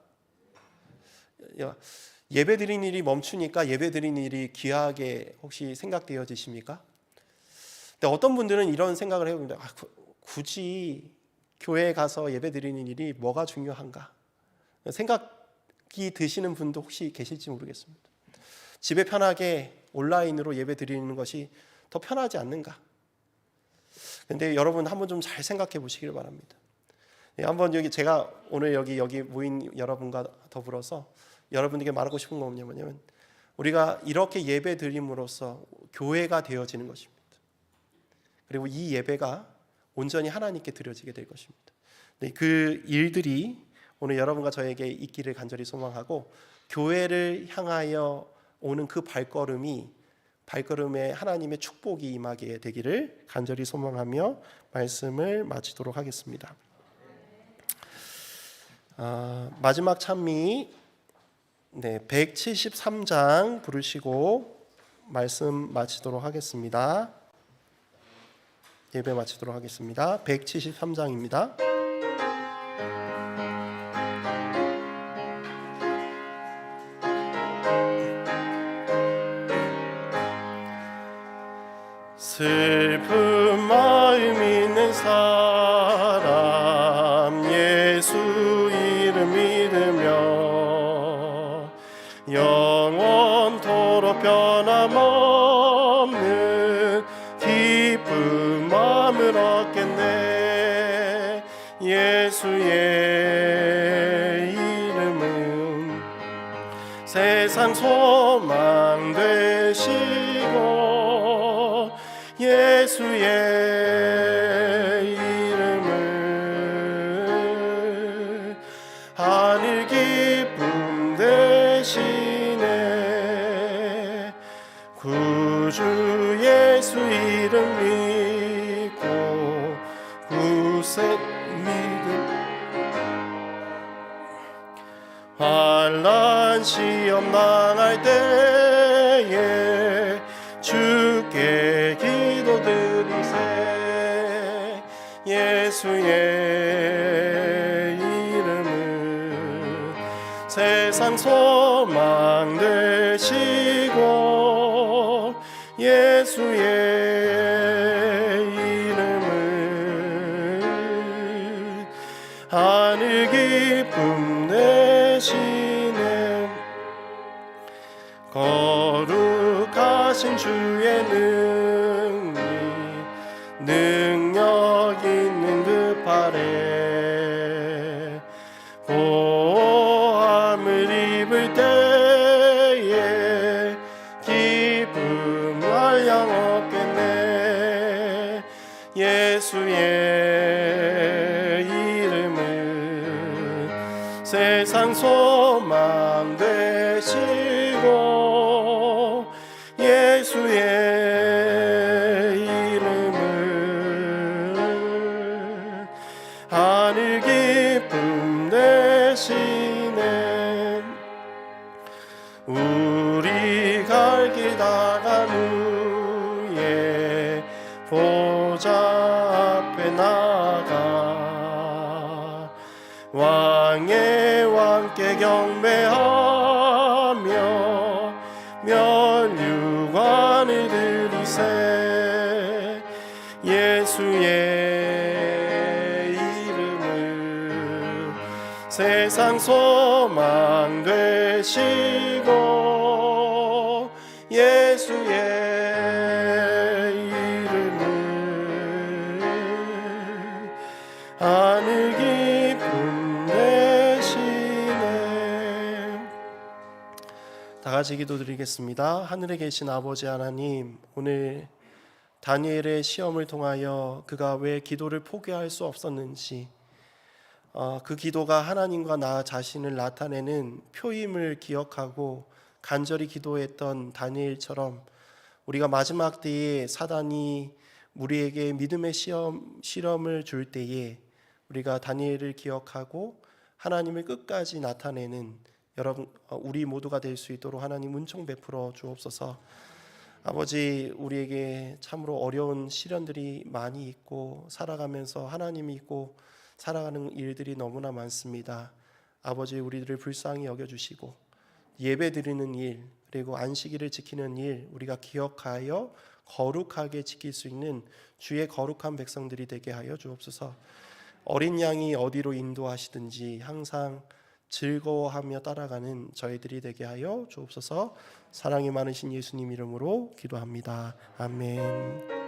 예배 드리는 일이 멈추니까 예배 드리는 일이 귀하게 혹시 생각되어지십니까? 근데 어떤 분들은 이런 생각을 해봅니다. 굳이 교회에 가서 예배 드리는 일이 뭐가 중요한가? 생각이 드시는 분도 혹시 계실지 모르겠습니다. 집에 편하게 온라인으로 예배 드리는 것이 더 편하지 않는가? 근데 여러분 한번 좀 잘 생각해 보시길 바랍니다. 한번 제가 오늘 여기 모인 여러분과 더불어서 여러분에게 말하고 싶은 건 뭐냐면 우리가 이렇게 예배 드림으로써 교회가 되어지는 것입니다. 그리고 이 예배가 온전히 하나님께 드려지게 될 것입니다. 그 일들이 오늘 여러분과 저에게 있기를 간절히 소망하고 교회를 향하여 오는 그 발걸음에 하나님의 축복이 임하게 되기를 간절히 소망하며 말씀을 마치도록 하겠습니다. 마지막 찬미 173장 부르시고 말씀 마치도록 하겠습니다. 예배 마치도록 하겠습니다. 173장입니다. 슬픈 마음 있는 사람 예수 이름 믿으며 영원토록 변함없는 기쁜 마음을 얻겠네. 예수의 이름은 세상 소망 되시고 예수의 이름은 하늘 기쁨 되시네. 구주 예수 이름 믿고 굳세 믿음 환난 시험 당할 때에 주께 기도드리세. 예수의 이름은 세상 소망 되시고 예수의 이름은 하늘 기쁨 되시네. 거룩하신 주의 능력 있는 그 팔에 보함을 입을 때에 기쁨 한량 얻겠네. 예수의 이름은 세상 소망 되시고 예수의 이름은 하늘 기쁨 되시네. 우리 갈 길 다 간 후에 보좌 앞에 나가 왕의 왕께 경배하며 면류관을 드리세. 예수의 이름은 세상 소망 되시고 예수의 이름은 하늘 기쁨 되시네. 다 같이 기도드리겠습니다. 하늘에 계신 아버지 하나님, 오늘 다니엘의 시험을 통하여 그가 왜 기도를 포기할 수 없었는지, 그 기도가 하나님과 나 자신을 나타내는 표임을 기억하고 간절히 기도했던 다니엘처럼 우리가 마지막 때에 사단이 우리에게 믿음의 실험을 줄 때에 우리가 다니엘을 기억하고 하나님을 끝까지 나타내는 여러분 우리 모두가 될 수 있도록 하나님 은총 베풀어 주옵소서. 아버지, 우리에게 참으로 어려운 시련들이 많이 있고 살아가면서 하나님이 있고 살아가는 일들이 너무나 많습니다. 아버지, 우리들을 불쌍히 여겨주시고 예배 드리는 일 그리고 안식일을 지키는 일 우리가 기억하여 거룩하게 지킬 수 있는 주의 거룩한 백성들이 되게 하여 주옵소서. 어린 양이 어디로 인도하시든지 항상 즐거워하며 따라가는 저희들이 되게 하여 주옵소서. 사랑이 많으신 예수님 이름으로 기도합니다. 아멘.